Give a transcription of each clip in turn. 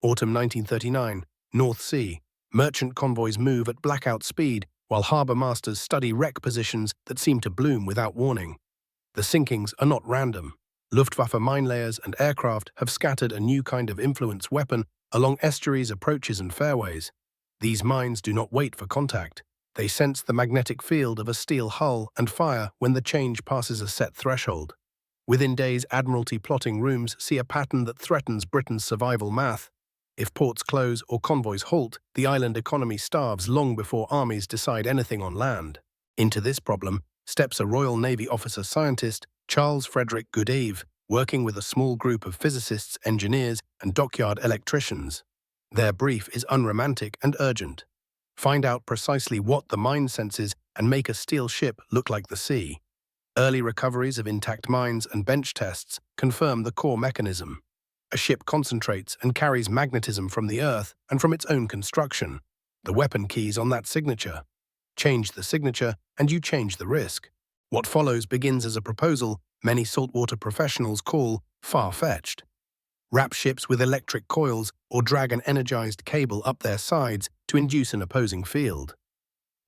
Autumn 1939, North Sea. Merchant convoys move at blackout speed while harbour masters study wreck positions that seem to bloom without warning. The sinkings are not random. Luftwaffe mine layers and aircraft have scattered a new kind of influence weapon along estuaries, approaches and fairways. These mines do not wait for contact. They sense the magnetic field of a steel hull and fire when the change passes a set threshold. Within days, Admiralty plotting rooms see a pattern that threatens Britain's survival math. If ports close or convoys halt, the island economy starves long before armies decide anything on land. Into this problem steps a Royal Navy officer scientist, Charles Frederick Goodeve, working with a small group of physicists, engineers, and dockyard electricians. Their brief is unromantic and urgent. Find out precisely what the mine senses and make a steel ship look like the sea. Early recoveries of intact mines and bench tests confirm the core mechanism. A ship concentrates and carries magnetism from the Earth and from its own construction. The weapon key's on that signature. Change the signature and you change the risk. What follows begins as a proposal many saltwater professionals call far-fetched. Wrap ships with electric coils or drag an energized cable up their sides to induce an opposing field.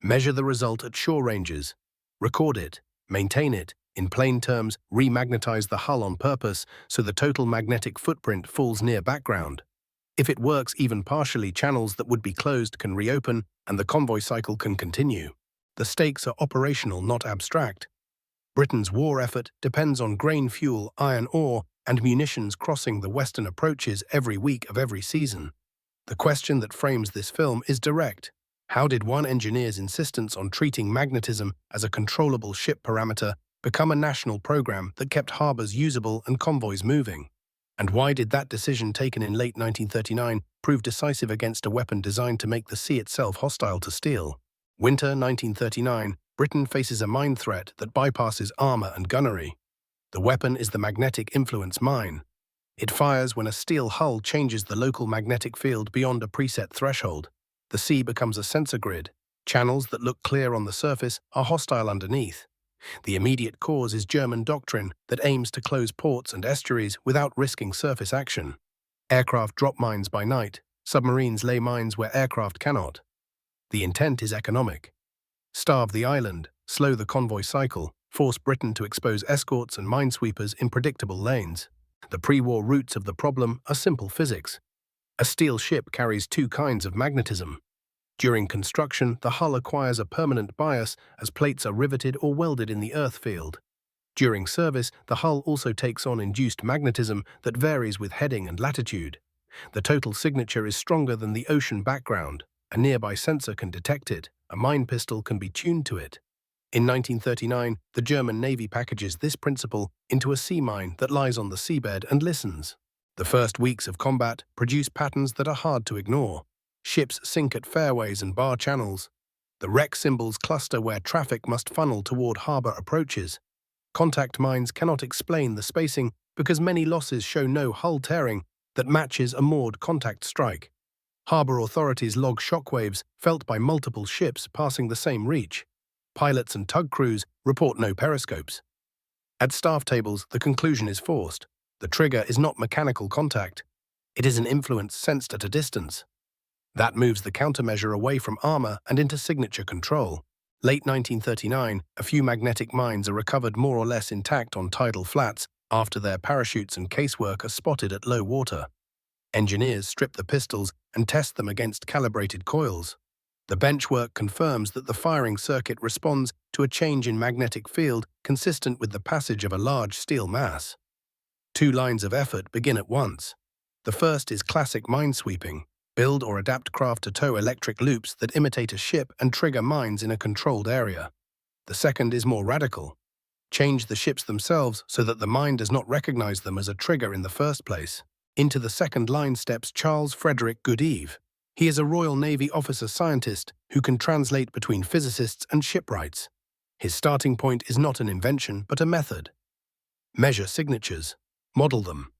Measure the result at shore ranges. Record it. Maintain it. In plain terms, remagnetize the hull on purpose so the total magnetic footprint falls near background. If it works even partially, channels that would be closed can reopen and the convoy cycle can continue. The stakes are operational, not abstract. Britain's war effort depends on grain fuel, iron ore, and munitions crossing the western approaches every week of every season. The question that frames this film is direct. How did one engineer's insistence on treating magnetism as a controllable ship parameter become a national program that kept harbours usable and convoys moving? And why did that decision taken in late 1939 prove decisive against a weapon designed to make the sea itself hostile to steel? Winter 1939, Britain faces a mine threat that bypasses armour and gunnery. The weapon is the magnetic influence mine. It fires when a steel hull changes the local magnetic field beyond a preset threshold. The sea becomes a sensor grid. Channels that look clear on the surface are hostile underneath. The immediate cause is German doctrine that aims to close ports and estuaries without risking surface action. Aircraft drop mines by night. Submarines lay mines where aircraft cannot. The intent is economic. Starve the island, slow the convoy cycle, force Britain to expose escorts and minesweepers in predictable lanes. The pre-war roots of the problem are simple physics. A steel ship carries two kinds of magnetism. During construction, the hull acquires a permanent bias as plates are riveted or welded in the earth field. During service, the hull also takes on induced magnetism that varies with heading and latitude. The total signature is stronger than the ocean background. A nearby sensor can detect it. A mine pistol can be tuned to it. In 1939, the German Navy packages this principle into a sea mine that lies on the seabed and listens. The first weeks of combat produce patterns that are hard to ignore. Ships sink at fairways and bar channels. The wreck symbols cluster where traffic must funnel toward harbour approaches. Contact mines cannot explain the spacing because many losses show no hull tearing that matches a moored contact strike. Harbour authorities log shockwaves felt by multiple ships passing the same reach. Pilots and tug crews report no periscopes. At staff tables, the conclusion is forced. The trigger is not mechanical contact. It is an influence sensed at a distance. That moves the countermeasure away from armour and into signature control. Late 1939, a few magnetic mines are recovered more or less intact on tidal flats after their parachutes and casework are spotted at low water. Engineers strip the pistols and test them against calibrated coils. The benchwork confirms that the firing circuit responds to a change in magnetic field consistent with the passage of a large steel mass. Two lines of effort begin at once. The first is classic minesweeping. Build or adapt craft to tow electric loops that imitate a ship and trigger mines in a controlled area. The second is more radical. Change the ships themselves so that the mine does not recognize them as a trigger in the first place. Into the second line steps Charles Frederick Goodeve. He is a Royal Navy officer scientist who can translate between physicists and shipwrights. His starting point is not an invention, but a method. Measure signatures. Model them.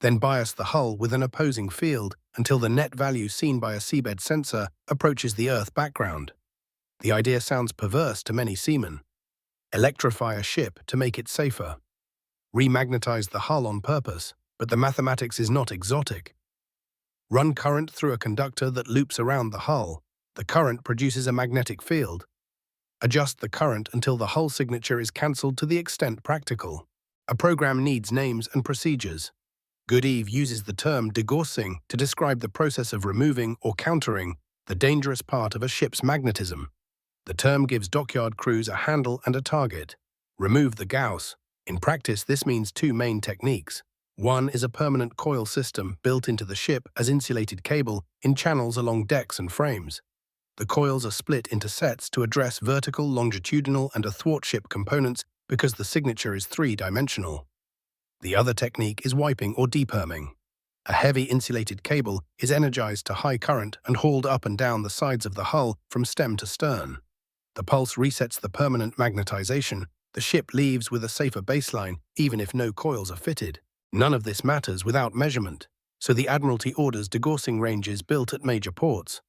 Then bias the hull with an opposing field until the net value seen by a seabed sensor approaches the Earth background. The idea sounds perverse to many seamen. Electrify a ship to make it safer. Remagnetize the hull on purpose, but the mathematics is not exotic. Run current through a conductor that loops around the hull. The current produces a magnetic field. Adjust the current until the hull signature is cancelled to the extent practical. A program needs names and procedures. Goodeve uses the term degaussing to describe the process of removing or countering the dangerous part of a ship's magnetism. The term gives dockyard crews a handle and a target. Remove the gauss. In practice, this means two main techniques. One is a permanent coil system built into the ship as insulated cable in channels along decks and frames. The coils are split into sets to address vertical, longitudinal, and athwartship components because the signature is three-dimensional. The other technique is wiping or deperming. A heavy insulated cable is energized to high current and hauled up and down the sides of the hull from stem to stern. The pulse resets the permanent magnetization. The ship leaves with a safer baseline, even if no coils are fitted. None of this matters without measurement, so the Admiralty orders degaussing ranges built at major ports.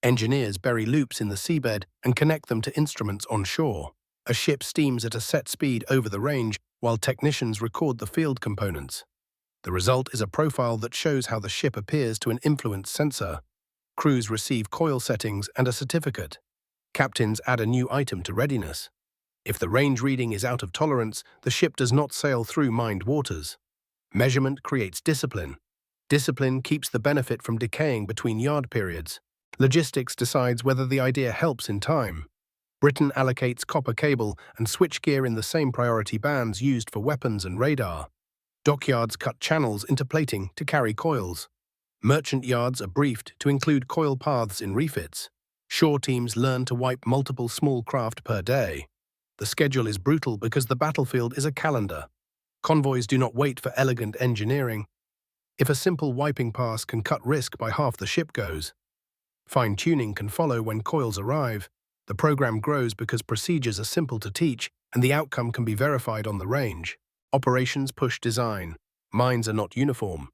Engineers bury loops in the seabed and connect them to instruments on shore. A ship steams at a set speed over the range, while technicians record the field components. The result is a profile that shows how the ship appears to an influence sensor. Crews receive coil settings and a certificate. Captains add a new item to readiness. If the range reading is out of tolerance, the ship does not sail through mined waters. Measurement creates discipline. Discipline keeps the benefit from decaying between yard periods. Logistics decides whether the idea helps in time. Britain allocates copper cable and switchgear in the same priority bands used for weapons and radar. Dockyards cut channels into plating to carry coils. Merchant yards are briefed to include coil paths in refits. Shore teams learn to wipe multiple small craft per day. The schedule is brutal because the battlefield is a calendar. Convoys do not wait for elegant engineering. If a simple wiping pass can cut risk by half, the ship goes. Fine-tuning can follow when coils arrive. The program grows because procedures are simple to teach and the outcome can be verified on the range. Operations push design. Mines are not uniform.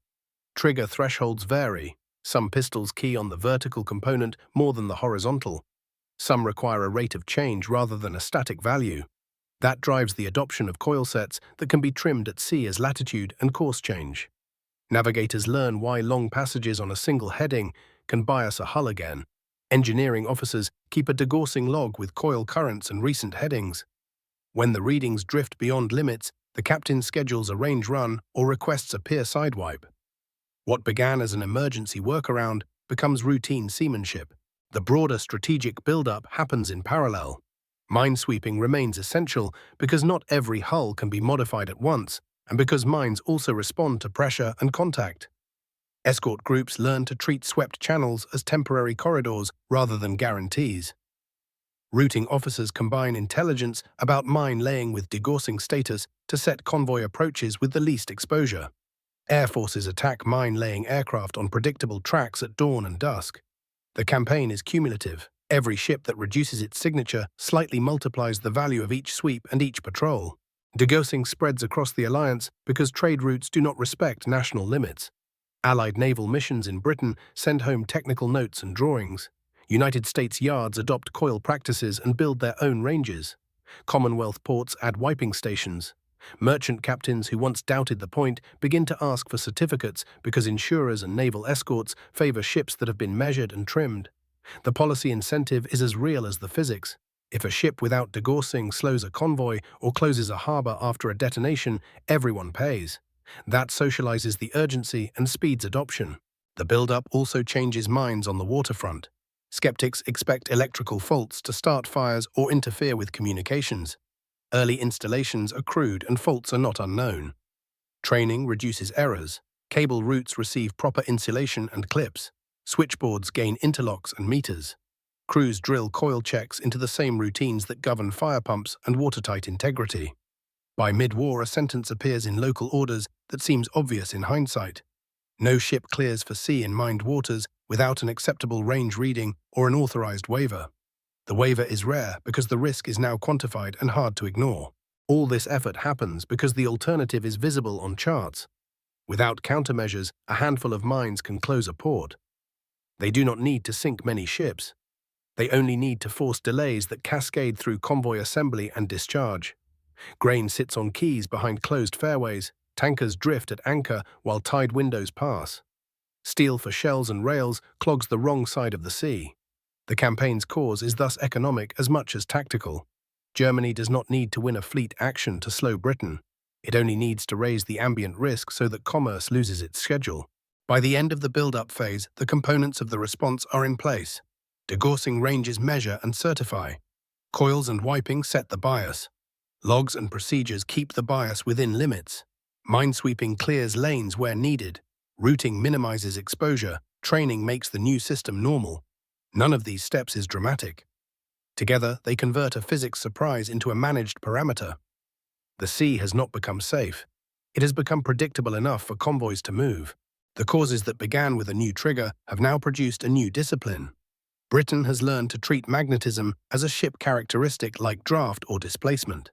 Trigger thresholds vary. Some pistols key on the vertical component more than the horizontal. Some require a rate of change rather than a static value. That drives the adoption of coil sets that can be trimmed at sea as latitude and course change. Navigators learn why long passages on a single heading can bias a hull again. Engineering officers keep a degaussing log with coil currents and recent headings. When the readings drift beyond limits, the captain schedules a range run or requests a pier sidewipe. What began as an emergency workaround becomes routine seamanship. The broader strategic build-up happens in parallel. Minesweeping remains essential because not every hull can be modified at once, and because mines also respond to pressure and contact. Escort groups learn to treat swept channels as temporary corridors rather than guarantees. Routing officers combine intelligence about mine laying with degaussing status to set convoy approaches with the least exposure. Air forces attack mine-laying aircraft on predictable tracks at dawn and dusk. The campaign is cumulative. Every ship that reduces its signature slightly multiplies the value of each sweep and each patrol. Degaussing spreads across the alliance because trade routes do not respect national limits. Allied naval missions in Britain send home technical notes and drawings. United States yards adopt coil practices and build their own ranges. Commonwealth ports add wiping stations. Merchant captains who once doubted the point begin to ask for certificates because insurers and naval escorts favor ships that have been measured and trimmed. The policy incentive is as real as the physics. If a ship without degaussing slows a convoy or closes a harbor after a detonation, everyone pays. That socializes the urgency and speeds adoption. The build-up also changes minds on the waterfront. Skeptics expect electrical faults to start fires or interfere with communications. Early installations are crude and faults are not unknown. Training reduces errors. Cable routes receive proper insulation and clips. Switchboards gain interlocks and meters. Crews drill coil checks into the same routines that govern fire pumps and watertight integrity. By mid-war, a sentence appears in local orders that seems obvious in hindsight. No ship clears for sea in mined waters without an acceptable range reading or an authorized waiver. The waiver is rare because the risk is now quantified and hard to ignore. All this effort happens because the alternative is visible on charts. Without countermeasures, a handful of mines can close a port. They do not need to sink many ships. They only need to force delays that cascade through convoy assembly and discharge. Grain sits on quays behind closed fairways. Tankers drift at anchor while tide windows pass. Steel for shells and rails clogs the wrong side of the sea. The campaign's cause is thus economic as much as tactical. Germany does not need to win a fleet action to slow Britain. It only needs to raise the ambient risk so that commerce loses its schedule. By the end of the build-up phase, the components of the response are in place. Degaussing ranges measure and certify. Coils and wiping set the bias. Logs and procedures keep the bias within limits. Minesweeping clears lanes where needed. Routing minimizes exposure. Training makes the new system normal. None of these steps is dramatic. Together, they convert a physics surprise into a managed parameter. The sea has not become safe. It has become predictable enough for convoys to move. The causes that began with a new trigger have now produced a new discipline. Britain has learned to treat magnetism as a ship characteristic like draft or displacement.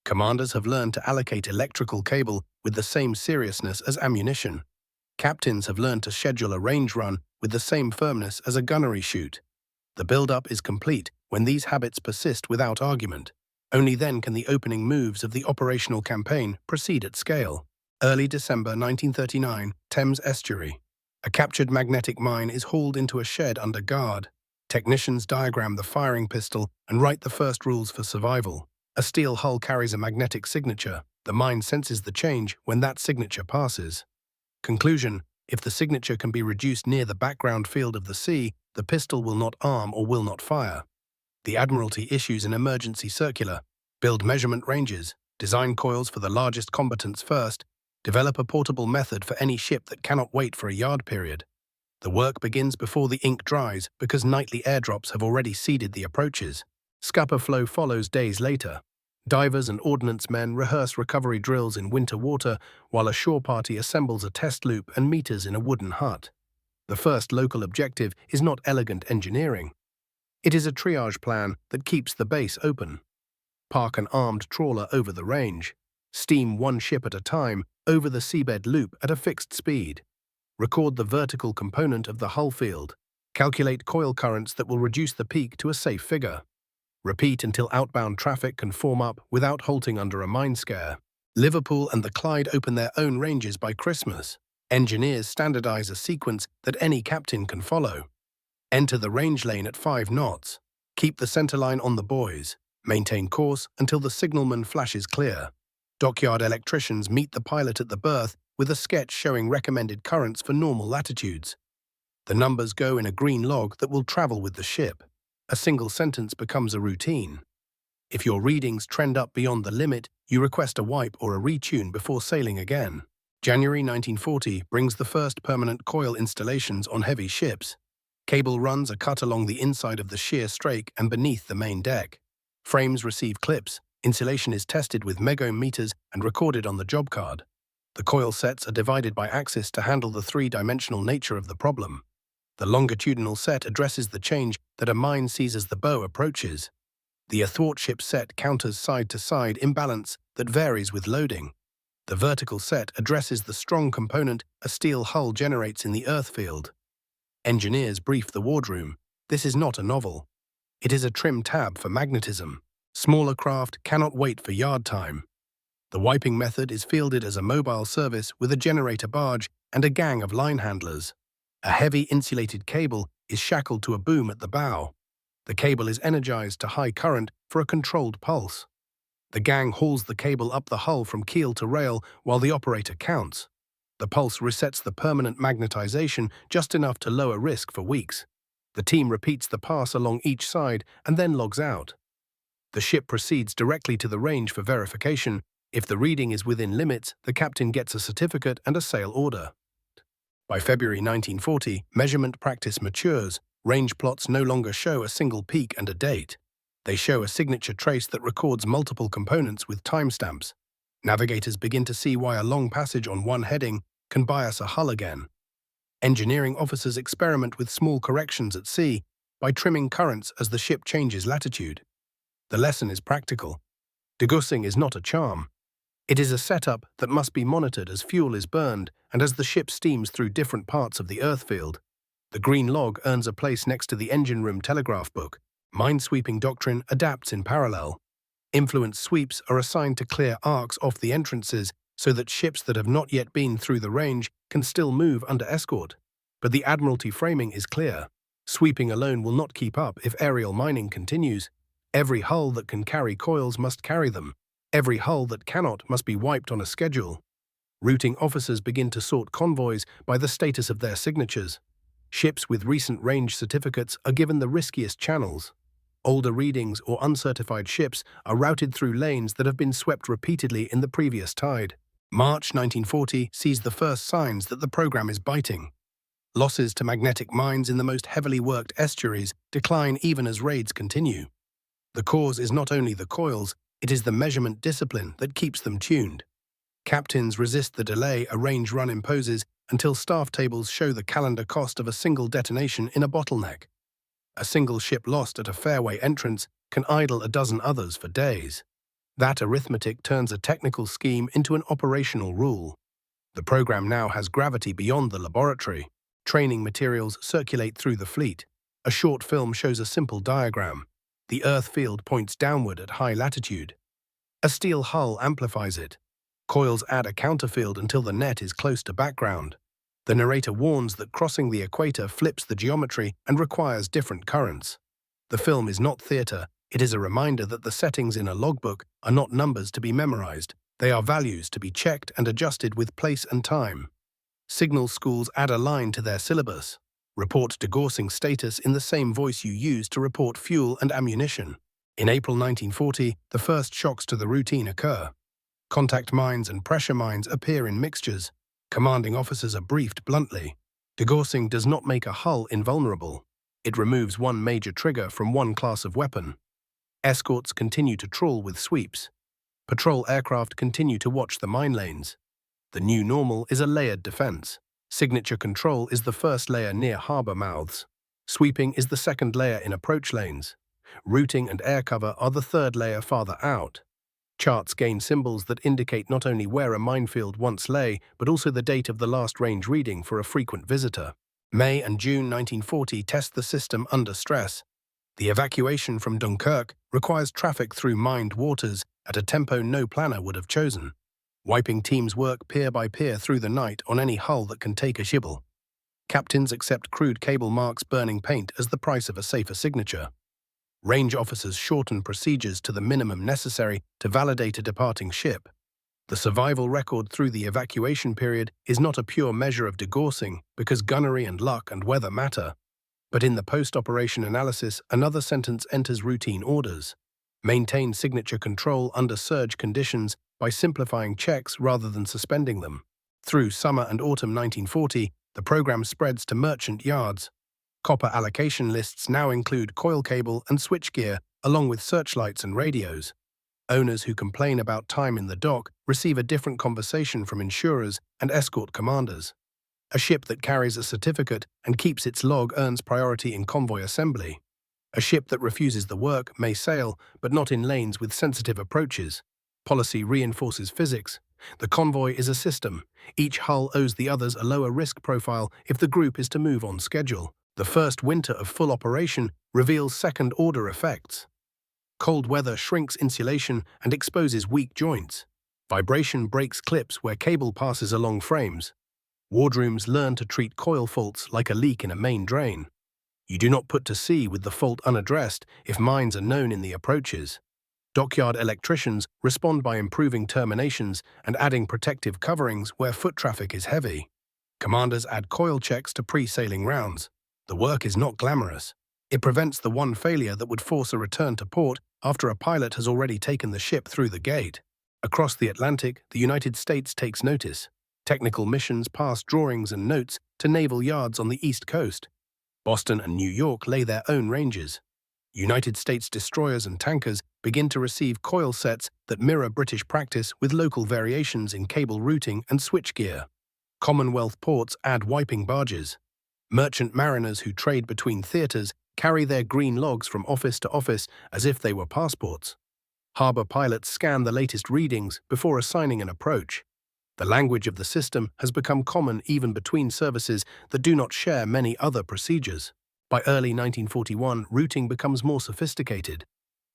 Commanders have learned to allocate electrical cable with the same seriousness as ammunition. Captains have learned to schedule a range run with the same firmness as a gunnery shoot. The build-up is complete when these habits persist without argument. Only then can the opening moves of the operational campaign proceed at scale. Early December 1939, Thames Estuary. A captured magnetic mine is hauled into a shed under guard. Technicians diagram the firing pistol and write the first rules for survival. A steel hull carries a magnetic signature. The mine senses the change when that signature passes. Conclusion: if the signature can be reduced near the background field of the sea, the pistol will not arm or will not fire. The Admiralty issues an emergency circular. Build measurement ranges. Design coils for the largest combatants first. Develop a portable method for any ship that cannot wait for a yard period. The work begins before the ink dries because nightly airdrops have already seeded the approaches. Scapa Flow follows days later. Divers and ordnance men rehearse recovery drills in winter water while a shore party assembles a test loop and meters in a wooden hut. The first local objective is not elegant engineering. It is a triage plan that keeps the base open. Park an armed trawler over the range. Steam one ship at a time over the seabed loop at a fixed speed. Record the vertical component of the hull field. Calculate coil currents that will reduce the peak to a safe figure. Repeat until outbound traffic can form up without halting under a mine scare. Liverpool and the Clyde open their own ranges by Christmas. Engineers standardize a sequence that any captain can follow. Enter the range lane at 5 knots. Keep the centerline on the buoys. Maintain course until the signalman flashes clear. Dockyard electricians meet the pilot at the berth with a sketch showing recommended currents for normal latitudes. The numbers go in a green log that will travel with the ship. A single sentence becomes a routine. If your readings trend up beyond the limit, you request a wipe or a retune before sailing again. January 1940 brings the first permanent coil installations on heavy ships. Cable runs are cut along the inside of the shear strake and beneath the main deck. Frames receive clips. Insulation is tested with megohm meters and recorded on the job card. The coil sets are divided by axis to handle the three-dimensional nature of the problem. The longitudinal set addresses the change that a mine sees as the bow approaches. The athwartship set counters side-to-side imbalance that varies with loading. The vertical set addresses the strong component a steel hull generates in the earth field. Engineers brief the wardroom. This is not a novel. It is a trim tab for magnetism. Smaller craft cannot wait for yard time. The wiping method is fielded as a mobile service with a generator barge and a gang of line handlers. A heavy insulated cable is shackled to a boom at the bow. The cable is energized to high current for a controlled pulse. The gang hauls the cable up the hull from keel to rail while the operator counts. The pulse resets the permanent magnetization just enough to lower risk for weeks. The team repeats the pass along each side and then logs out. The ship proceeds directly to the range for verification. If the reading is within limits, the captain gets a certificate and a sail order. By February 1940, measurement practice matures. Range plots no longer show a single peak and a date. They show a signature trace that records multiple components with timestamps. Navigators begin to see why a long passage on one heading can bias a hull again. Engineering officers experiment with small corrections at sea by trimming currents as the ship changes latitude. The lesson is practical. Degaussing is not a charm. It is a setup that must be monitored as fuel is burned and as the ship steams through different parts of the earth field. The green log earns a place next to the engine room telegraph book. Minesweeping doctrine adapts in parallel. Influence sweeps are assigned to clear arcs off the entrances so that ships that have not yet been through the range can still move under escort. But the Admiralty framing is clear. Sweeping alone will not keep up if aerial mining continues. Every hull that can carry coils must carry them. Every hull that cannot must be wiped on a schedule. Routing officers begin to sort convoys by the status of their signatures. Ships with recent range certificates are given the riskiest channels. Older readings or uncertified ships are routed through lanes that have been swept repeatedly in the previous tide. March 1940 sees the first signs that the program is biting. Losses to magnetic mines in the most heavily worked estuaries decline even as raids continue. The cause is not only the coils, it is the measurement discipline that keeps them tuned. Captains resist the delay a range run imposes until staff tables show the calendar cost of a single detonation in a bottleneck. A single ship lost at a fairway entrance can idle a dozen others for days. That arithmetic turns a technical scheme into an operational rule. The program now has gravity beyond the laboratory. Training materials circulate through the fleet. A short film shows a simple diagram. The Earth field points downward at high latitude. A steel hull amplifies it. Coils add a counterfield until the net is close to background. The narrator warns that crossing the equator flips the geometry and requires different currents. The film is not theatre, it is a reminder that the settings in a logbook are not numbers to be memorized, they are values to be checked and adjusted with place and time. Signal schools add a line to their syllabus. Report degaussing status in the same voice you use to report fuel and ammunition. In April 1940, the first shocks to the routine occur. Contact mines and pressure mines appear in mixtures. Commanding officers are briefed bluntly. Degaussing does not make a hull invulnerable. It removes one major trigger from one class of weapon. Escorts continue to trawl with sweeps. Patrol aircraft continue to watch the mine lanes. The new normal is a layered defense. Signature control is the first layer near harbor mouths. Sweeping is the second layer in approach lanes. Routing and air cover are the third layer farther out. Charts gain symbols that indicate not only where a minefield once lay, but also the date of the last range reading for a frequent visitor. May and June 1940 test the system under stress. The evacuation from Dunkirk requires traffic through mined waters at a tempo no planner would have chosen. Wiping teams work pier by pier through the night on any hull that can take a shibble. Captains accept crude cable marks burning paint as the price of a safer signature. Range officers shorten procedures to the minimum necessary to validate a departing ship. The survival record through the evacuation period is not a pure measure of degaussing because gunnery and luck and weather matter. But in the post-operation analysis, another sentence enters routine orders. Maintain signature control under surge conditions by simplifying checks rather than suspending them. Through summer and autumn 1940, the program spreads to merchant yards. Copper allocation lists now include coil cable and switchgear, along with searchlights and radios. Owners who complain about time in the dock receive a different conversation from insurers and escort commanders. A ship that carries a certificate and keeps its log earns priority in convoy assembly. A ship that refuses the work may sail, but not in lanes with sensitive approaches. Policy reinforces physics. The convoy is a system. Each hull owes the others a lower risk profile if the group is to move on schedule. The first winter of full operation reveals second-order effects. Cold weather shrinks insulation and exposes weak joints. Vibration breaks clips where cable passes along frames. Wardrooms learn to treat coil faults like a leak in a main drain. You do not put to sea with the fault unaddressed if mines are known in the approaches. Dockyard electricians respond by improving terminations and adding protective coverings where foot traffic is heavy. Commanders add coil checks to pre-sailing rounds. The work is not glamorous. It prevents the one failure that would force a return to port after a pilot has already taken the ship through the gate. Across the Atlantic, the United States takes notice. Technical missions pass drawings and notes to naval yards on the East Coast. Boston and New York lay their own ranges. United States destroyers and tankers begin to receive coil sets that mirror British practice with local variations in cable routing and switchgear. Commonwealth ports add wiping barges. Merchant mariners who trade between theatres carry their green logs from office to office as if they were passports. Harbour pilots scan the latest readings before assigning an approach. The language of the system has become common even between services that do not share many other procedures. By early 1941, routing becomes more sophisticated.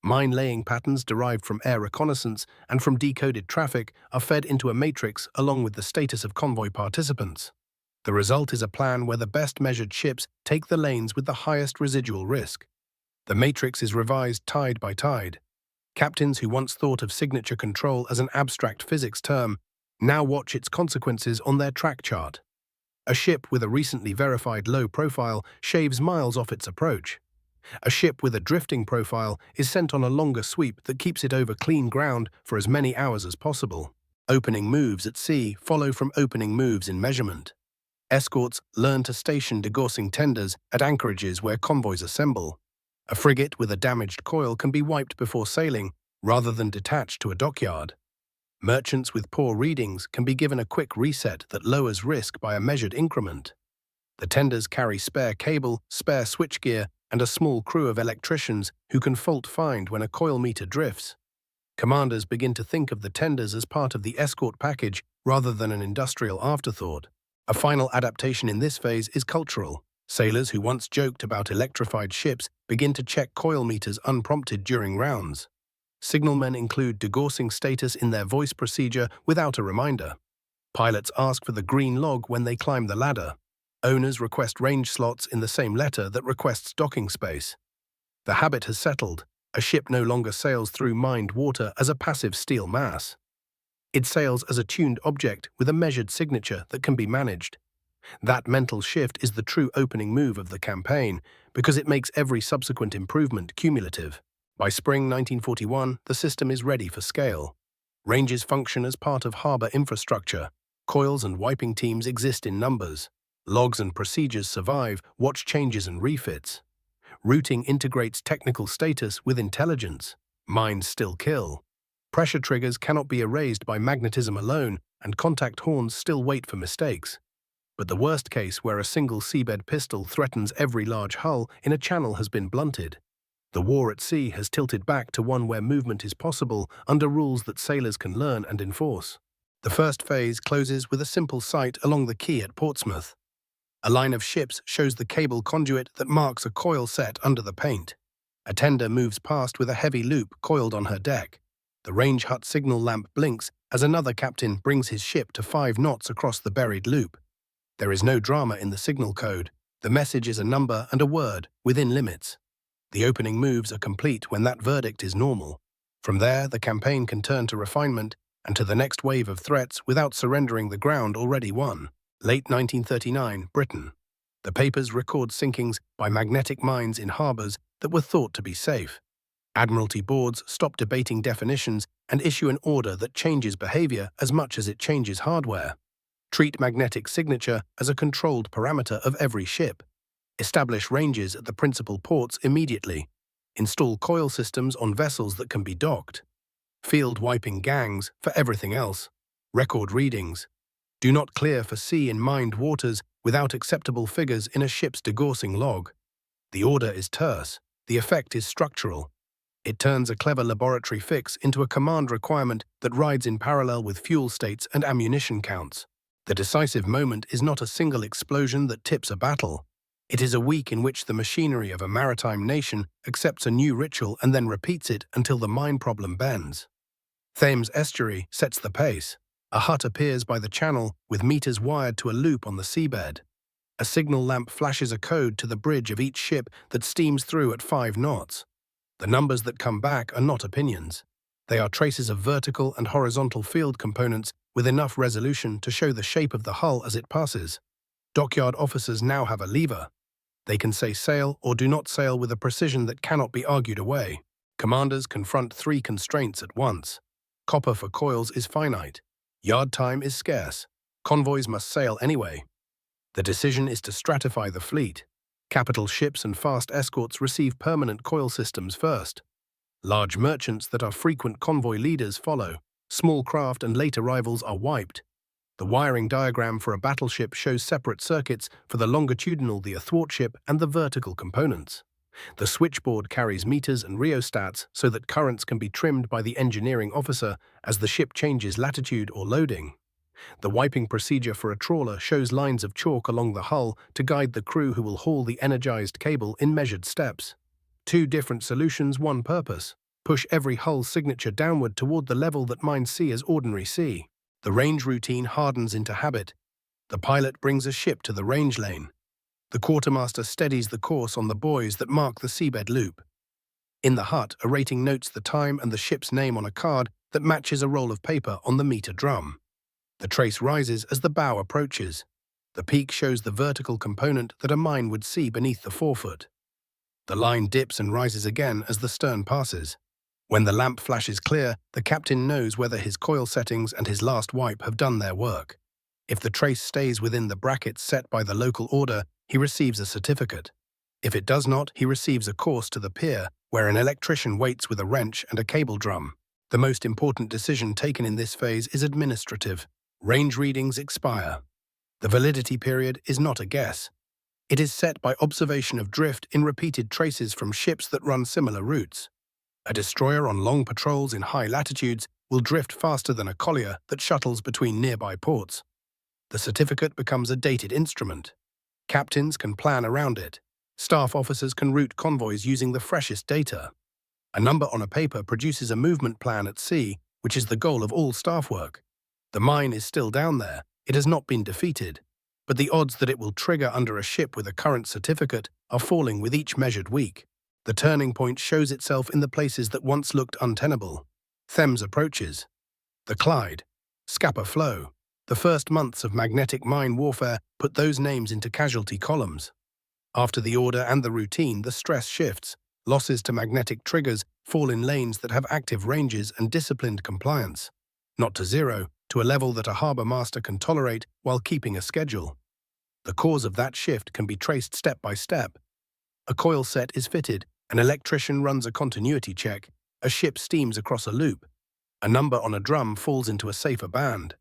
Mine laying patterns derived from air reconnaissance and from decoded traffic are fed into a matrix along with the status of convoy participants. The result is a plan where the best measured ships take the lanes with the highest residual risk. The matrix is revised tide by tide. Captains who once thought of signature control as an abstract physics term now watch its consequences on their track chart. A ship with a recently verified low profile shaves miles off its approach. A ship with a drifting profile is sent on a longer sweep that keeps it over clean ground for as many hours as possible. Opening moves at sea follow from opening moves in measurement. Escorts learn to station degaussing tenders at anchorages where convoys assemble. A frigate with a damaged coil can be wiped before sailing rather than detached to a dockyard. Merchants with poor readings can be given a quick reset that lowers risk by a measured increment. The tenders carry spare cable, spare switchgear, and a small crew of electricians who can fault-find when a coil meter drifts. Commanders begin to think of the tenders as part of the escort package rather than an industrial afterthought. A final adaptation in this phase is cultural. Sailors who once joked about electrified ships begin to check coil meters unprompted during rounds. Signalmen include degaussing status in their voice procedure without a reminder. Pilots ask for the green log when they climb the ladder. Owners request range slots in the same letter that requests docking space. The habit has settled. A ship no longer sails through mined water as a passive steel mass. It sails as a tuned object with a measured signature that can be managed. That mental shift is the true opening move of the campaign because it makes every subsequent improvement cumulative. By spring 1941, the system is ready for scale. Ranges function as part of harbour infrastructure. Coils and wiping teams exist in numbers. Logs and procedures survive watch changes and refits. Routing integrates technical status with intelligence. Mines still kill. Pressure triggers cannot be erased by magnetism alone, and contact horns still wait for mistakes. But the worst case where a single seabed pistol threatens every large hull in a channel has been blunted. The war at sea has tilted back to one where movement is possible under rules that sailors can learn and enforce. The first phase closes with a simple sight along the quay at Portsmouth. A line of ships shows the cable conduit that marks a coil set under the paint. A tender moves past with a heavy loop coiled on her deck. The range hut signal lamp blinks as another captain brings his ship to 5 knots across the buried loop. There is no drama in the signal code. The message is a number and a word, within limits. The opening moves are complete when that verdict is normal. From there, the campaign can turn to refinement and to the next wave of threats without surrendering the ground already won. Late 1939, Britain. The papers record sinkings by magnetic mines in harbours that were thought to be safe. Admiralty boards stop debating definitions and issue an order that changes behaviour as much as it changes hardware. Treat magnetic signature as a controlled parameter of every ship. Establish ranges at the principal ports immediately. Install coil systems on vessels that can be docked. Field wiping gangs for everything else. Record readings. Do not clear for sea in mined waters without acceptable figures in a ship's degaussing log. The order is terse. The effect is structural. It turns a clever laboratory fix into a command requirement that rides in parallel with fuel states and ammunition counts. The decisive moment is not a single explosion that tips a battle. It is a week in which the machinery of a maritime nation accepts a new ritual and then repeats it until the mine problem bends. Thames Estuary sets the pace. A hut appears by the channel with meters wired to a loop on the seabed. A signal lamp flashes a code to the bridge of each ship that steams through at 5 knots. The numbers that come back are not opinions. They are traces of vertical and horizontal field components with enough resolution to show the shape of the hull as it passes. Dockyard officers now have a lever. They can say sail or do not sail with a precision that cannot be argued away. Commanders confront 3 constraints at once. Copper for coils is finite. Yard time is scarce. Convoys must sail anyway. The decision is to stratify the fleet. Capital ships and fast escorts receive permanent coil systems first. Large merchants that are frequent convoy leaders follow. Small craft and late arrivals are wiped. The wiring diagram for a battleship shows separate circuits for the longitudinal, the athwartship, and the vertical components. The switchboard carries meters and rheostats so that currents can be trimmed by the engineering officer as the ship changes latitude or loading. The wiping procedure for a trawler shows lines of chalk along the hull to guide the crew who will haul the energized cable in measured steps. 2 different solutions, one purpose. Push every hull signature downward toward the level that mines see as ordinary sea. The range routine hardens into habit. The pilot brings a ship to the range lane. The quartermaster steadies the course on the buoys that mark the seabed loop. In the hut, a rating notes the time and the ship's name on a card that matches a roll of paper on the meter drum. The trace rises as the bow approaches. The peak shows the vertical component that a mine would see beneath the forefoot. The line dips and rises again as the stern passes. When the lamp flashes clear, the captain knows whether his coil settings and his last wipe have done their work. If the trace stays within the brackets set by the local order, he receives a certificate. If it does not, he receives a course to the pier, where an electrician waits with a wrench and a cable drum. The most important decision taken in this phase is administrative. Range readings expire. The validity period is not a guess. It is set by observation of drift in repeated traces from ships that run similar routes. A destroyer on long patrols in high latitudes will drift faster than a collier that shuttles between nearby ports. The certificate becomes a dated instrument. Captains can plan around it. Staff officers can route convoys using the freshest data. A number on a paper produces a movement plan at sea, which is the goal of all staff work. The mine is still down there. It has not been defeated, but the odds that it will trigger under a ship with a current certificate are falling with each measured week. The turning point shows itself in the places that once looked untenable. Thames approaches. The Clyde, Scapa Flow. The first months of magnetic mine warfare put those names into casualty columns. After the order and the routine, the stress shifts. Losses to magnetic triggers fall in lanes that have active ranges and disciplined compliance. Not to zero, to a level that a harbour master can tolerate while keeping a schedule. The cause of that shift can be traced step by step. A coil set is fitted, an electrician runs a continuity check, a ship steams across a loop, a number on a drum falls into a safer band.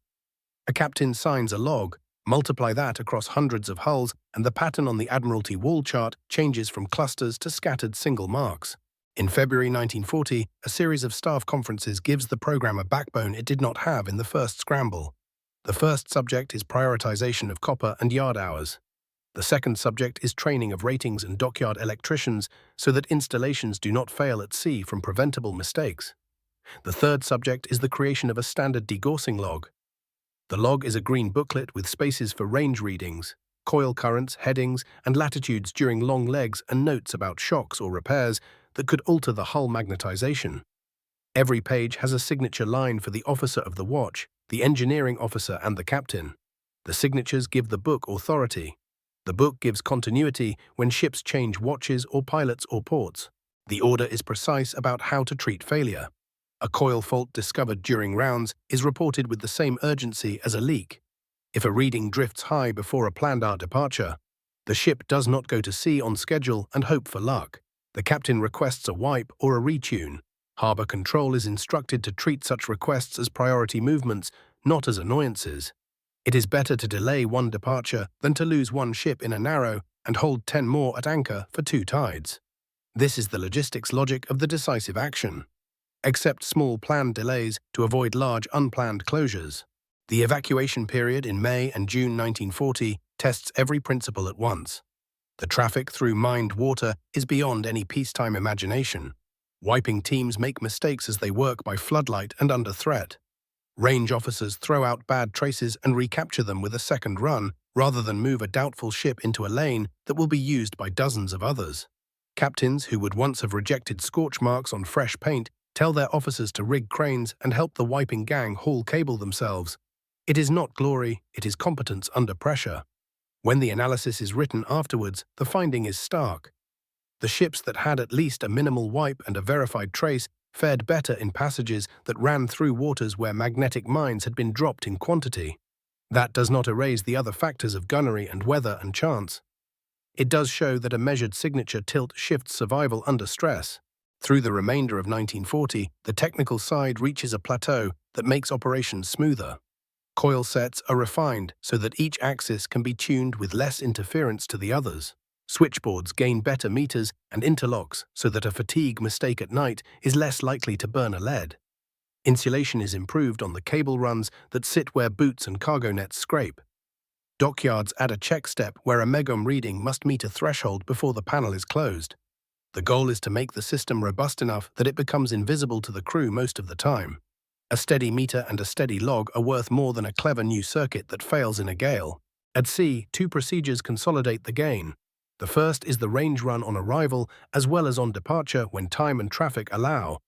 A captain signs a log, multiply that across hundreds of hulls, and the pattern on the Admiralty wall chart changes from clusters to scattered single marks. In February 1940, a series of staff conferences gives the program a backbone it did not have in the first scramble. The first subject is prioritization of copper and yard hours. The second subject is training of ratings and dockyard electricians so that installations do not fail at sea from preventable mistakes. The third subject is the creation of a standard degaussing log. The log is a green booklet with spaces for range readings, coil currents, headings, and latitudes during long legs, and notes about shocks or repairs that could alter the hull magnetization. Every page has a signature line for the officer of the watch, the engineering officer, and the captain. The signatures give the book authority. The book gives continuity when ships change watches or pilots or ports. The order is precise about how to treat failure. A coil fault discovered during rounds is reported with the same urgency as a leak. If a reading drifts high before a planned departure, the ship does not go to sea on schedule and hope for luck. The captain requests a wipe or a retune. Harbour control is instructed to treat such requests as priority movements, not as annoyances. It is better to delay one departure than to lose one ship in a narrow and hold 10 more at anchor for 2 tides. This is the logistics logic of the decisive action. Accept small planned delays to avoid large unplanned closures. The evacuation period in May and June 1940 tests every principle at once. The traffic through mined water is beyond any peacetime imagination. Wiping teams make mistakes as they work by floodlight and under threat. Range officers throw out bad traces and recapture them with a second run, rather than move a doubtful ship into a lane that will be used by dozens of others. Captains who would once have rejected scorch marks on fresh paint tell their officers to rig cranes and help the wiping gang haul cable themselves. It is not glory, it is competence under pressure. When the analysis is written afterwards, the finding is stark. The ships that had at least a minimal wipe and a verified trace fared better in passages that ran through waters where magnetic mines had been dropped in quantity. That does not erase the other factors of gunnery and weather and chance. It does show that a measured signature tilt shifts survival under stress. Through the remainder of 1940, the technical side reaches a plateau that makes operations smoother. Coil sets are refined so that each axis can be tuned with less interference to the others. Switchboards gain better meters and interlocks so that a fatigue mistake at night is less likely to burn a lead. Insulation is improved on the cable runs that sit where boots and cargo nets scrape. Dockyards add a check step where a megohm reading must meet a threshold before the panel is closed. The goal is to make the system robust enough that it becomes invisible to the crew most of the time. A steady meter and a steady log are worth more than a clever new circuit that fails in a gale. At sea, two procedures consolidate the gain. The first is the range run on arrival as well as on departure when time and traffic allow.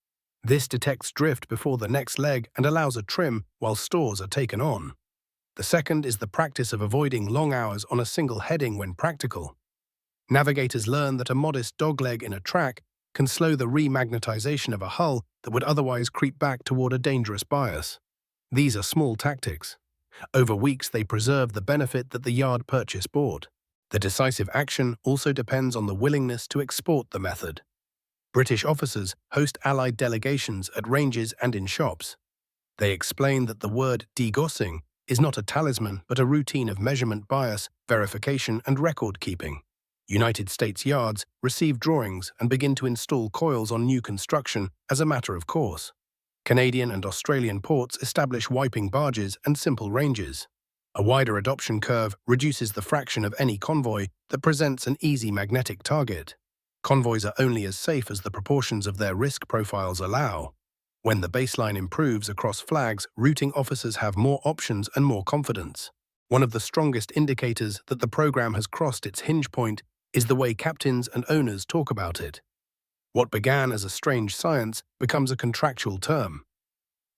This detects drift before the next leg and allows a trim while stores are taken on. The second is the practice of avoiding long hours on a single heading when practical. Navigators learn that a modest dogleg in a track can slow the remagnetization of a hull that would otherwise creep back toward a dangerous bias. These are small tactics. Over weeks, they preserve the benefit that the yard purchase brought. The decisive action also depends on the willingness to export the method. British officers host Allied delegations at ranges and in shops. They explain that the word degaussing is not a talisman but a routine of measurement bias, verification, and record-keeping. United States yards receive drawings and begin to install coils on new construction as a matter of course. Canadian and Australian ports establish wiping barges and simple ranges. A wider adoption curve reduces the fraction of any convoy that presents an easy magnetic target. Convoys are only as safe as the proportions of their risk profiles allow. When the baseline improves across flags, routing officers have more options and more confidence. One of the strongest indicators that the program has crossed its hinge point is the way captains and owners talk about it. What began as a strange science becomes a contractual term.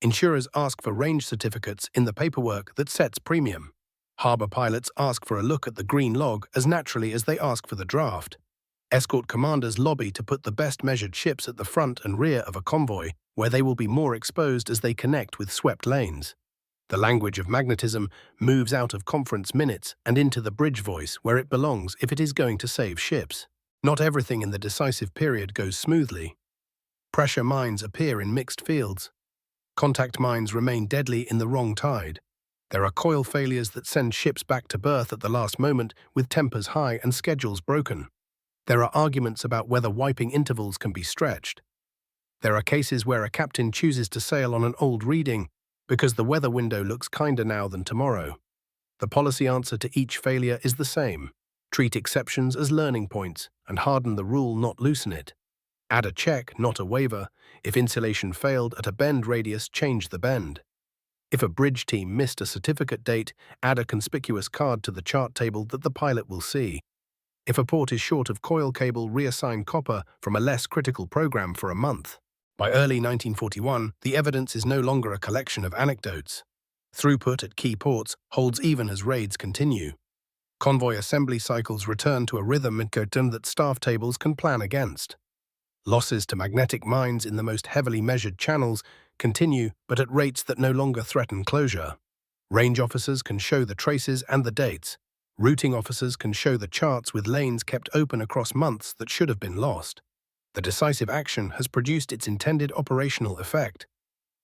Insurers ask for range certificates in the paperwork that sets premium. Harbour pilots ask for a look at the green log as naturally as they ask for the draft. Escort commanders lobby to put the best measured ships at the front and rear of a convoy, where they will be more exposed as they connect with swept lanes. The language of magnetism moves out of conference minutes and into the bridge voice where it belongs if it is going to save ships. Not everything in the decisive period goes smoothly. Pressure mines appear in mixed fields. Contact mines remain deadly in the wrong tide. There are coil failures that send ships back to berth at the last moment with tempers high and schedules broken. There are arguments about whether wiping intervals can be stretched. There are cases where a captain chooses to sail on an old reading because the weather window looks kinder now than tomorrow. The policy answer to each failure is the same. Treat exceptions as learning points and harden the rule, not loosen it. Add a check, not a waiver. If insulation failed at a bend radius, change the bend. If a bridge team missed a certificate date, add a conspicuous card to the chart table that the pilot will see. If a port is short of coil cable, reassign copper from a less critical program for a month. By early 1941, the evidence is no longer a collection of anecdotes. Throughput at key ports holds even as raids continue. Convoy assembly cycles return to a rhythm that staff tables can plan against. Losses to magnetic mines in the most heavily measured channels continue, but at rates that no longer threaten closure. Range officers can show the traces and the dates. Routing officers can show the charts with lanes kept open across months that should have been lost. The decisive action has produced its intended operational effect.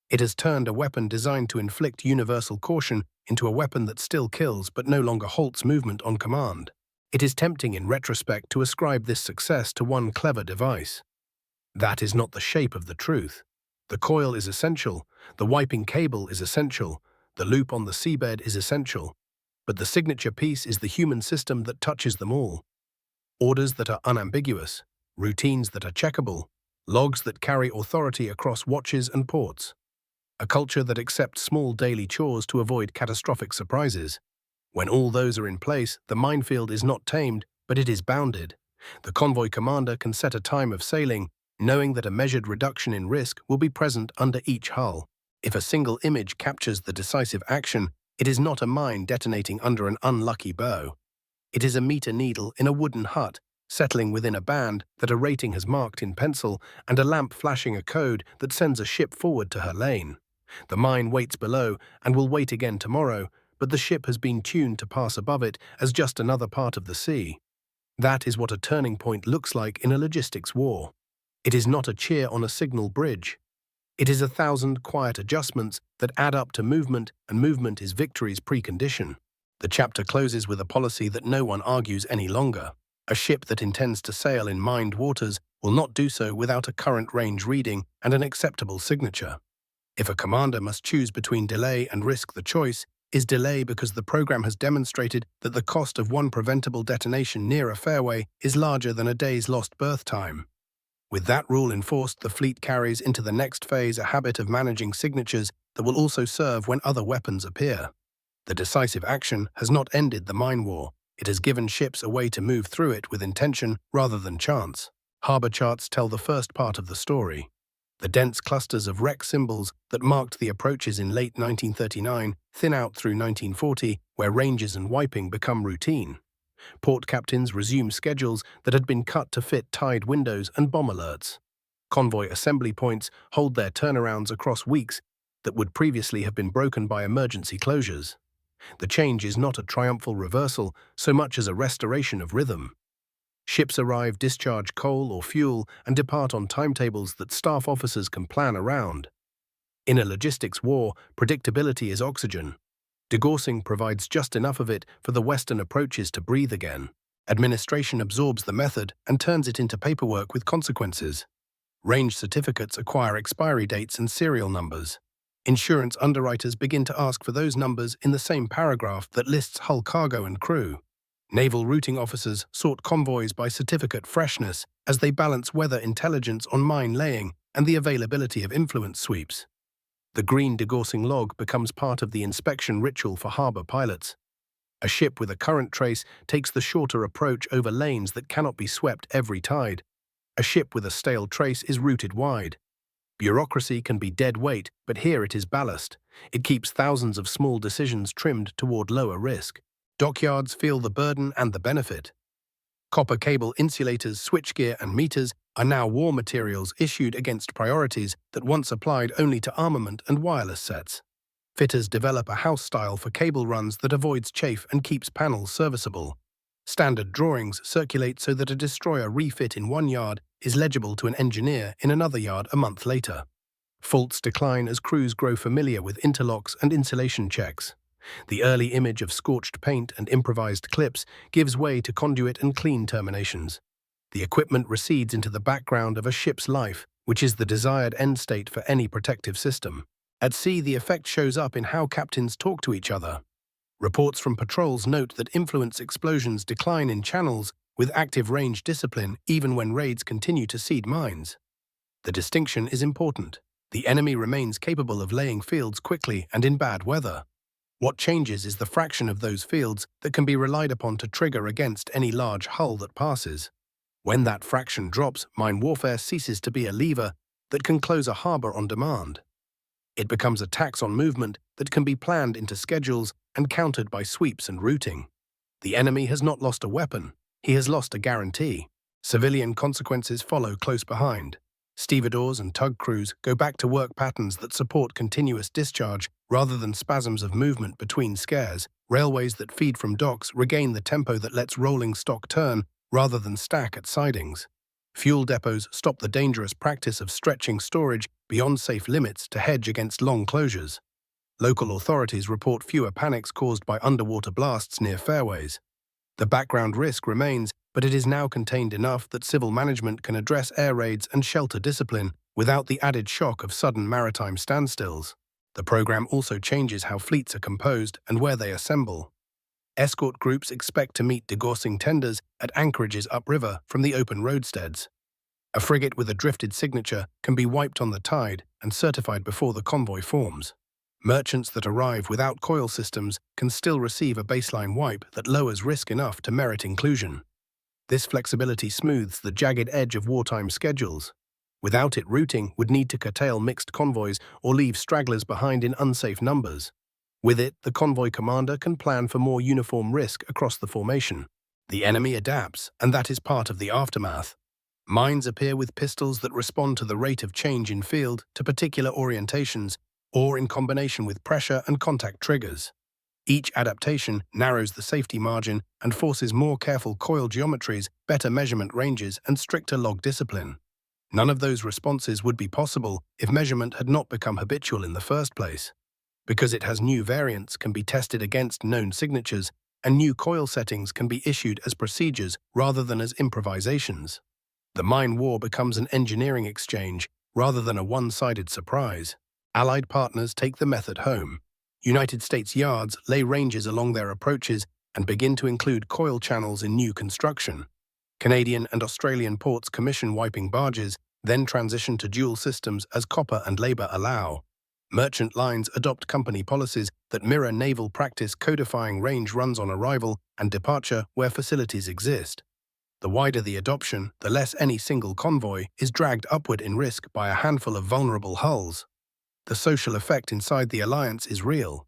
It has turned a weapon designed to inflict universal caution into a weapon that still kills but no longer halts movement on command. It is tempting in retrospect to ascribe this success to one clever device. That is not the shape of the truth. The coil is essential, the wiping cable is essential, the loop on the seabed is essential, but the signature piece is the human system that touches them all. Orders that are unambiguous, routines that are checkable, logs that carry authority across watches and ports. A culture that accepts small daily chores to avoid catastrophic surprises. When all those are in place, the minefield is not tamed, but it is bounded. The convoy commander can set a time of sailing, knowing that a measured reduction in risk will be present under each hull. If a single image captures the decisive action, it is not a mine detonating under an unlucky bow. It is a meter needle in a wooden hut, settling within a band that a rating has marked in pencil and a lamp flashing a code that sends a ship forward to her lane. The mine waits below and will wait again tomorrow, but the ship has been tuned to pass above it as just another part of the sea. That is what a turning point looks like in a logistics war. It is not a cheer on a signal bridge. It is 1,000 quiet adjustments that add up to movement, and movement is victory's precondition. The chapter closes with a policy that no one argues any longer. A ship that intends to sail in mined waters will not do so without a current range reading and an acceptable signature. If a commander must choose between delay and risk, the choice is delay because the program has demonstrated that the cost of one preventable detonation near a fairway is larger than a day's lost berth time. With that rule enforced, the fleet carries into the next phase a habit of managing signatures that will also serve when other weapons appear. The decisive action has not ended the mine war. It has given ships a way to move through it with intention rather than chance. Harbour charts tell the first part of the story. The dense clusters of wreck symbols that marked the approaches in late 1939 thin out through 1940, where ranges and wiping become routine. Port captains resume schedules that had been cut to fit tide windows and bomb alerts. Convoy assembly points hold their turnarounds across weeks that would previously have been broken by emergency closures. The change is not a triumphal reversal so much as a restoration of rhythm. Ships arrive, discharge coal or fuel, and depart on timetables that staff officers can plan around. In a logistics war, predictability is oxygen. Degaussing provides just enough of it for the Western approaches to breathe again. Administration absorbs the method and turns it into paperwork with consequences. Range certificates acquire expiry dates and serial numbers. Insurance underwriters begin to ask for those numbers in the same paragraph that lists hull cargo and crew. Naval routing officers sort convoys by certificate freshness as they balance weather intelligence on mine laying and the availability of influence sweeps. The green degaussing log becomes part of the inspection ritual for harbour pilots. A ship with a current trace takes the shorter approach over lanes that cannot be swept every tide. A ship with a stale trace is routed wide. Bureaucracy can be dead weight, but here it is ballast. It keeps thousands of small decisions trimmed toward lower risk. Dockyards feel the burden and the benefit. Copper cable insulators, switchgear, and meters are now war materials issued against priorities that once applied only to armament and wireless sets. Fitters develop a house style for cable runs that avoids chafe and keeps panels serviceable. Standard drawings circulate so that a destroyer refit in one yard is legible to an engineer in another yard a month later. Faults decline as crews grow familiar with interlocks and insulation checks. The early image of scorched paint and improvised clips gives way to conduit and clean terminations. The equipment recedes into the background of a ship's life, which is the desired end state for any protective system. At sea, the effect shows up in how captains talk to each other. Reports from patrols note that influence explosions decline in channels with active range discipline even when raids continue to seed mines. The distinction is important. The enemy remains capable of laying fields quickly and in bad weather. What changes is the fraction of those fields that can be relied upon to trigger against any large hull that passes. When that fraction drops, mine warfare ceases to be a lever that can close a harbour on demand. It becomes a tax on movement that can be planned into schedules and countered by sweeps and routing. The enemy has not lost a weapon, he has lost a guarantee. Civilian consequences follow close behind. Stevedores and tug crews go back to work patterns that support continuous discharge rather than spasms of movement between scares. Railways that feed from docks regain the tempo that lets rolling stock turn rather than stack at sidings. Fuel depots stop the dangerous practice of stretching storage beyond safe limits to hedge against long closures. Local authorities report fewer panics caused by underwater blasts near fairways. The background risk remains, but it is now contained enough that civil management can address air raids and shelter discipline without the added shock of sudden maritime standstills. The program also changes how fleets are composed and where they assemble. Escort groups expect to meet degaussing tenders at anchorages upriver from the open roadsteads. A frigate with a drifted signature can be wiped on the tide and certified before the convoy forms. Merchants that arrive without coil systems can still receive a baseline wipe that lowers risk enough to merit inclusion. This flexibility smooths the jagged edge of wartime schedules. Without it, routing would need to curtail mixed convoys or leave stragglers behind in unsafe numbers. With it, the convoy commander can plan for more uniform risk across the formation. The enemy adapts, and that is part of the aftermath. Mines appear with pistols that respond to the rate of change in field to particular orientations, or in combination with pressure and contact triggers. Each adaptation narrows the safety margin and forces more careful coil geometries, better measurement ranges, and stricter log discipline. None of those responses would be possible if measurement had not become habitual in the first place. Because it has new variants can be tested against known signatures, and new coil settings can be issued as procedures rather than as improvisations. The mine war becomes an engineering exchange rather than a one-sided surprise. Allied partners take the method home. United States yards lay ranges along their approaches and begin to include coil channels in new construction. Canadian and Australian ports commission wiping barges, then transition to dual systems as copper and labour allow. Merchant lines adopt company policies that mirror naval practice, codifying range runs on arrival and departure where facilities exist. The wider the adoption, the less any single convoy is dragged upward in risk by a handful of vulnerable hulls. The social effect inside the alliance is real.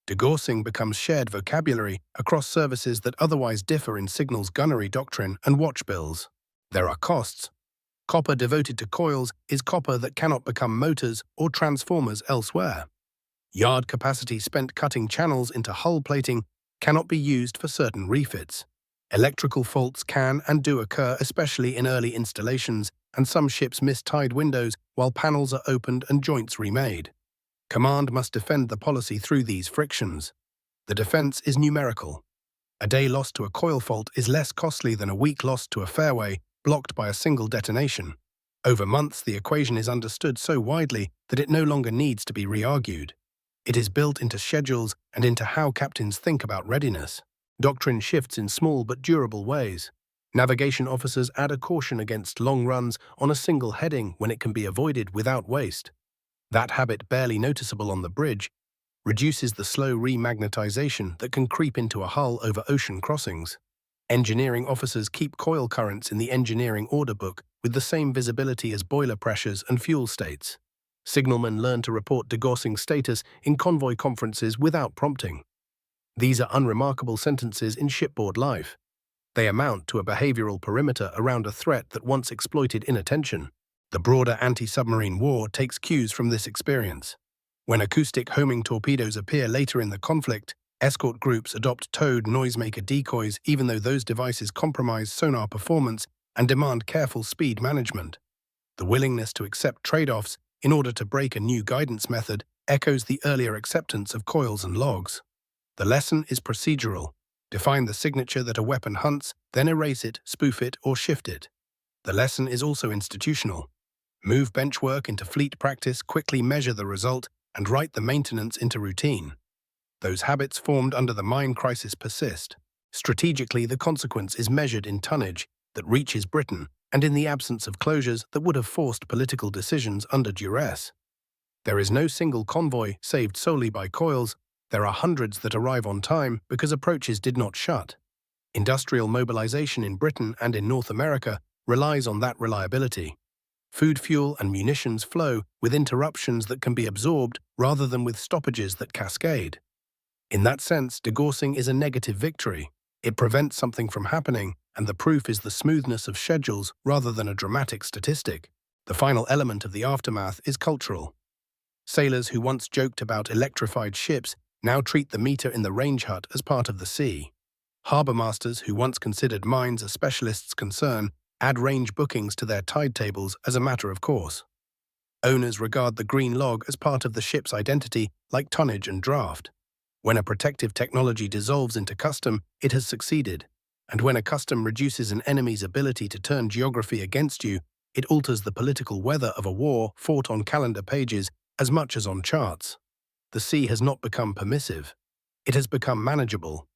Degaussing becomes shared vocabulary across services that otherwise differ in signals gunnery doctrine and watch bills. There are costs. Copper devoted to coils is copper that cannot become motors or transformers elsewhere. Yard capacity spent cutting channels into hull plating cannot be used for certain refits. Electrical faults can and do occur, especially in early installations, and some ships miss tide windows while panels are opened and joints remade. Command must defend the policy through these frictions. The defense is numerical. A day lost to a coil fault is less costly than a week lost to a fairway blocked by a single detonation. Over months, the equation is understood so widely that it no longer needs to be re-argued. It is built into schedules and into how captains think about readiness. Doctrine shifts in small but durable ways. Navigation officers add a caution against long runs on a single heading when it can be avoided without waste. That habit, barely noticeable on the bridge, reduces the slow remagnetization that can creep into a hull over ocean crossings. Engineering officers keep coil currents in the engineering order book with the same visibility as boiler pressures and fuel states. Signalmen learn to report degaussing status in convoy conferences without prompting. These are unremarkable sentences in shipboard life. They amount to a behavioral perimeter around a threat that once exploited inattention. The broader anti-submarine war takes cues from this experience. When acoustic homing torpedoes appear later in the conflict, escort groups adopt towed noisemaker decoys even though those devices compromise sonar performance and demand careful speed management. The willingness to accept trade-offs in order to break a new guidance method echoes the earlier acceptance of coils and logs. The lesson is procedural. Define the signature that a weapon hunts, then erase it, spoof it, or shift it. The lesson is also institutional. Move bench work into fleet practice, quickly measure the result, and write the maintenance into routine. Those habits formed under the mine crisis persist. Strategically, the consequence is measured in tonnage that reaches Britain and in the absence of closures that would have forced political decisions under duress. There is no single convoy saved solely by coils. There are hundreds that arrive on time because approaches did not shut. Industrial mobilization in Britain and in North America relies on that reliability. Food, fuel, and munitions flow with interruptions that can be absorbed rather than with stoppages that cascade. In that sense, degaussing is a negative victory. It prevents something from happening, and the proof is the smoothness of schedules rather than a dramatic statistic. The final element of the aftermath is cultural. Sailors who once joked about electrified ships now treat the meter in the range hut as part of the sea. Harbour masters who once considered mines a specialist's concern add range bookings to their tide tables as a matter of course. Owners regard the green log as part of the ship's identity, like tonnage and draft. When a protective technology dissolves into custom, it has succeeded. And when a custom reduces an enemy's ability to turn geography against you, it alters the political weather of a war fought on calendar pages as much as on charts. The sea has not become permissive. It has become manageable.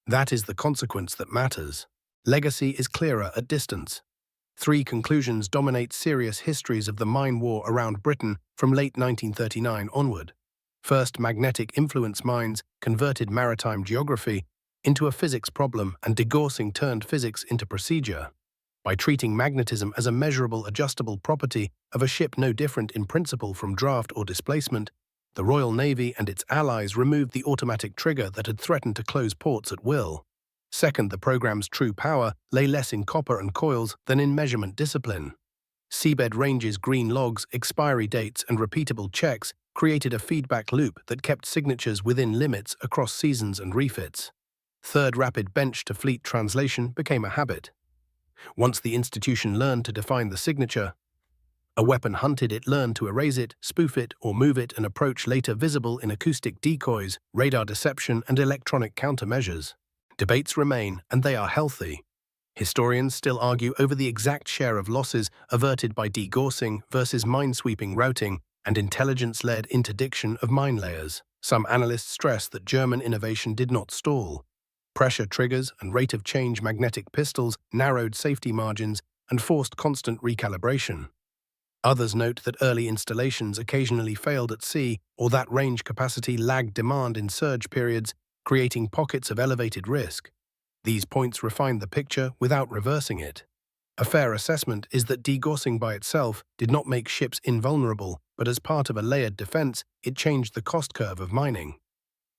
That is the consequence that matters. Legacy is clearer at distance. 3 conclusions dominate serious histories of the mine war around Britain from late 1939 onward. First, magnetic influence mines converted maritime geography into a physics problem, and degaussing turned physics into procedure. By treating magnetism as a measurable, adjustable property of a ship no different in principle from draft or displacement, the Royal Navy and its allies removed the automatic trigger that had threatened to close ports at will. Second, the program's true power lay less in copper and coils than in measurement discipline. Seabed ranges, green logs, expiry dates, and repeatable checks created a feedback loop that kept signatures within limits across seasons and refits. Third, rapid bench-to-fleet translation became a habit. Once the institution learned to define the signature, a weapon hunted, it learned to erase it, spoof it, or move it, an approach later visible in acoustic decoys, radar deception, and electronic countermeasures. Debates remain, and they are healthy. Historians still argue over the exact share of losses averted by degaussing versus minesweeping routing and intelligence-led interdiction of mine layers. Some analysts stress that German innovation did not stall. Pressure triggers and rate of change magnetic pistols narrowed safety margins and forced constant recalibration. Others note that early installations occasionally failed at sea or that range capacity lagged demand in surge periods, creating pockets of elevated risk. These points refine the picture without reversing it. A fair assessment is that degaussing by itself did not make ships invulnerable, but as part of a layered defense, it changed the cost curve of mining.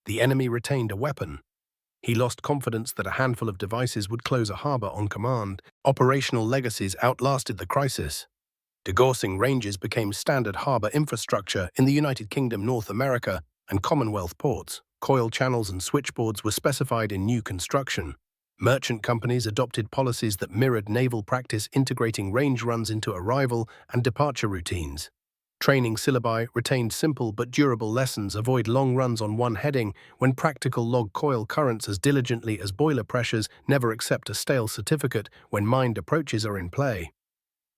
The enemy retained a weapon. He lost confidence that a handful of devices would close a harbor on command. Operational legacies outlasted the crisis. Degaussing ranges became standard harbor infrastructure in the United Kingdom, North America, and Commonwealth ports. Coil channels and switchboards were specified in new construction. Merchant companies adopted policies that mirrored naval practice, integrating range runs into arrival and departure routines. Training syllabi retained simple but durable lessons: avoid long runs on one heading when practical, log coil currents as diligently as boiler pressures, never accept a stale certificate when mined approaches are in play.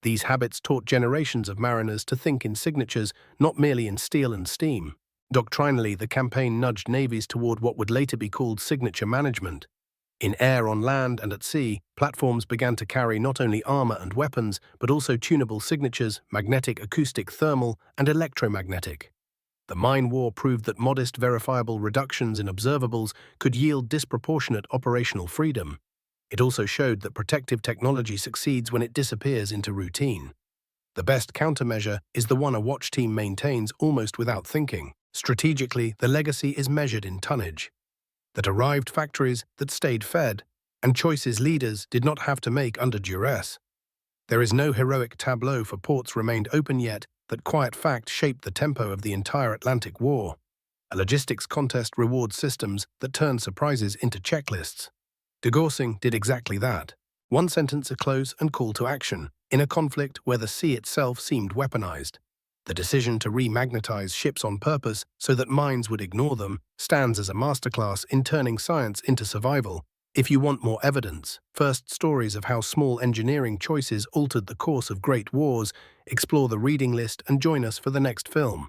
These habits taught generations of mariners to think in signatures, not merely in steel and steam. Doctrinally, the campaign nudged navies toward what would later be called signature management. In air, on land, and at sea, platforms began to carry not only armor and weapons, but also tunable signatures: magnetic, acoustic, thermal, and electromagnetic. The mine war proved that modest, verifiable reductions in observables could yield disproportionate operational freedom. It also showed that protective technology succeeds when it disappears into routine. The best countermeasure is the one a watch team maintains almost without thinking. Strategically, the legacy is measured in tonnage. That arrived factories, that stayed fed, and choices leaders did not have to make under duress. There is no heroic tableau for ports remained open yet. That quiet fact shaped the tempo of the entire Atlantic War. A logistics contest rewards systems that turn surprises into checklists. Degaussing did exactly that. One sentence, a close and call to action, in a conflict where the sea itself seemed weaponized. The decision to remagnetize ships on purpose so that mines would ignore them stands as a masterclass in turning science into survival. If you want more evidence, first stories of how small engineering choices altered the course of great wars, explore the reading list and join us for the next film.